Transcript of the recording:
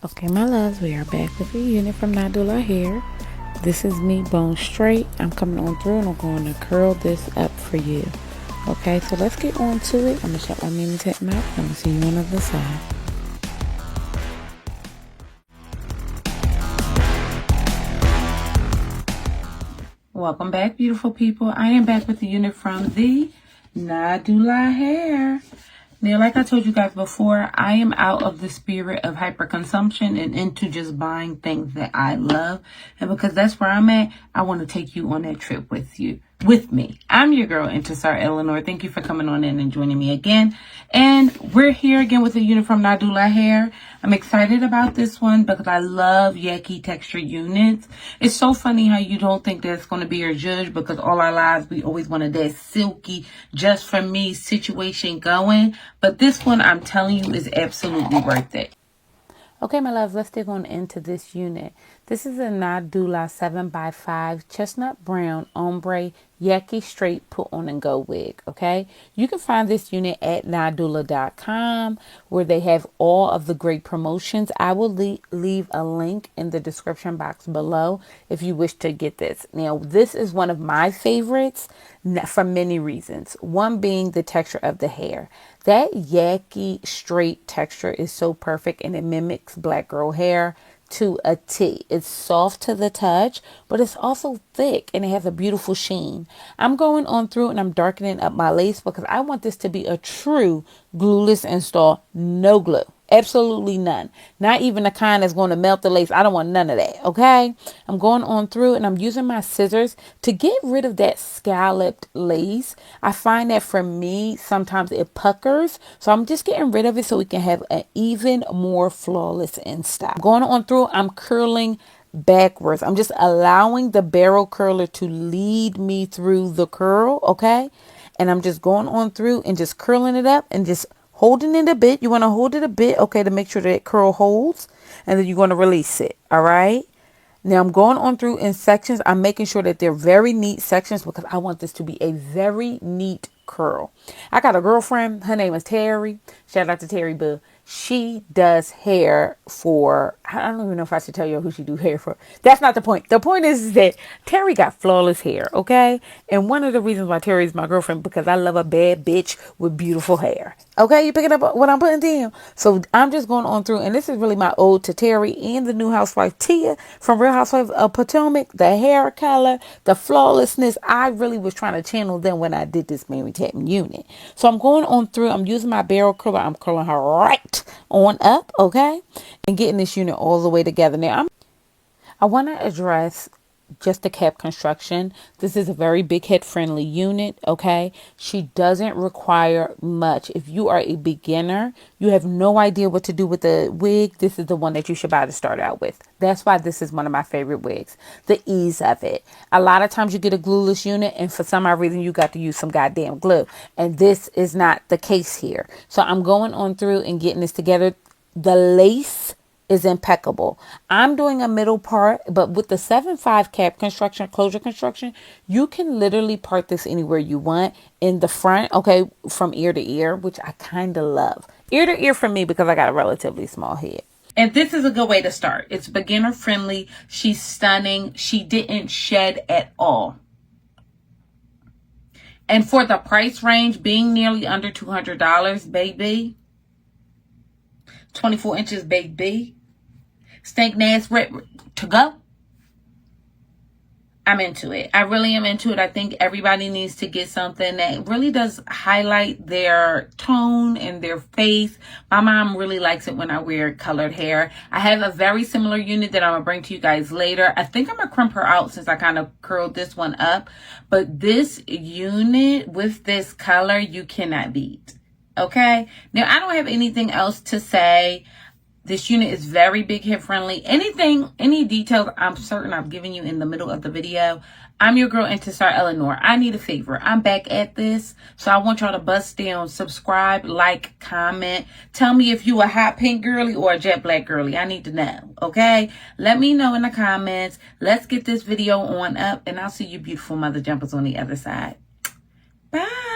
Okay, my loves, we are back with a unit from Nadula Hair. This is me bone straight. I'm coming on through and I'm going to curl this up for you. Okay, so let's get on to it. I'm going to shut my mini tip mouth. I'm going to see you on the other side. Welcome back, beautiful people. I am back with the unit from the Nadula Hair. Now, like I told you guys before, I am out of the spirit of hyperconsumption and into just buying things that I love. And because that's where I'm at, I want to take you on that trip with me. I'm your girl, Intisar Eleanor. Thank you for coming on in and joining me again. And we're here again with a unit from Nadula Hair. I'm excited about this one because I love Yaki texture units. It's so funny how you don't think that's going to be your judge because all our lives we always wanted that silky, just for me situation going. But this one, I'm telling you, is absolutely worth it. Okay, my love, let's dig on into this unit. This is a Nadula 7x5 chestnut brown ombre Yaki straight put on and go wig, okay? You can find this unit at nadula.com where they have all of the great promotions. I will leave a link in the description box below if you wish to get this. Now, this is one of my favorites for many reasons. One being the texture of the hair. That Yaki straight texture is so perfect and it mimics black girl hair to a T. It's soft to the touch, but it's also thick and it has a beautiful sheen. I'm going on through and I'm darkening up my lace because I want this to be a true glueless install, no glue. Absolutely none. Not even the kind that's going to melt the lace. I don't want none of that. Okay. I'm going on through and I'm using my scissors to get rid of that scalloped lace. I find that for me, sometimes it puckers. So I'm just getting rid of it so we can have an even more flawless install. Going on through, I'm curling backwards. I'm just allowing the barrel curler to lead me through the curl. Okay. And I'm just going on through and just curling it up and just holding it a bit. You want to hold it a bit, okay, to make sure that it curl holds. And then you're going to release it, all right? Now, I'm going on through in sections. I'm making sure that they're very neat sections because I want this to be a very neat curl. I got a girlfriend. Her name is Terry. Shout out to Terry Boo. She does hair for, I don't even know if I should tell you who she do hair for. That's not the point. The point is that Terry got flawless hair, okay? And one of the reasons why Terry's my girlfriend because I love a bad bitch with beautiful hair. Okay, you picking up what I'm putting down? So I'm just going on through, and this is really my ode to Terry and the new housewife Tia from Real Housewives of Potomac. The hair color, the flawlessness. I really was trying to channel them when I did this Mary Tappan unit. So I'm going on through. I'm using my barrel curler. I'm curling her right on up, okay, and getting this unit all the way together. Now I want to address just the cap construction. This is a very big head friendly unit, okay? She doesn't require much. If you are a beginner, you have no idea what to do with the wig, this is the one that you should buy to start out with. That's why this is one of my favorite wigs. The ease of it. A lot of times you get a glueless unit and for some odd reason you got to use some goddamn glue. And this is not the case here. So I'm going on through and getting this together. The lace is impeccable. I'm doing a middle part, but with the 7.5 cap construction, closure construction, you can literally part this anywhere you want in the front, okay, from ear to ear, which I kind of love. Ear to ear for me because I got a relatively small head. And this is a good way to start. It's beginner friendly. She's stunning. She didn't shed at all. And for the price range being nearly under $200, baby, 24 inches, baby, stank nasty to go. I'm into it. I really am into it. I think everybody needs to get something that really does highlight their tone and their face. My mom really likes it when I wear colored hair. I have a very similar unit that I'm going to bring to you guys later. I think I'm going to crimp her out since I kind of curled this one up. But this unit with this color, you cannot beat. Okay? Now, I don't have anything else to say. This unit is very big head friendly. Any details I'm certain I've given you in the middle of the video. I'm your girl, Intisar Eleanor. I need a favor. I'm back at this. So I want y'all to bust down, subscribe, like, comment. Tell me if you a hot pink girly or a jet black girly. I need to know, okay? Let me know in the comments. Let's get this video on up. And I'll see you beautiful mother jumpers on the other side. Bye.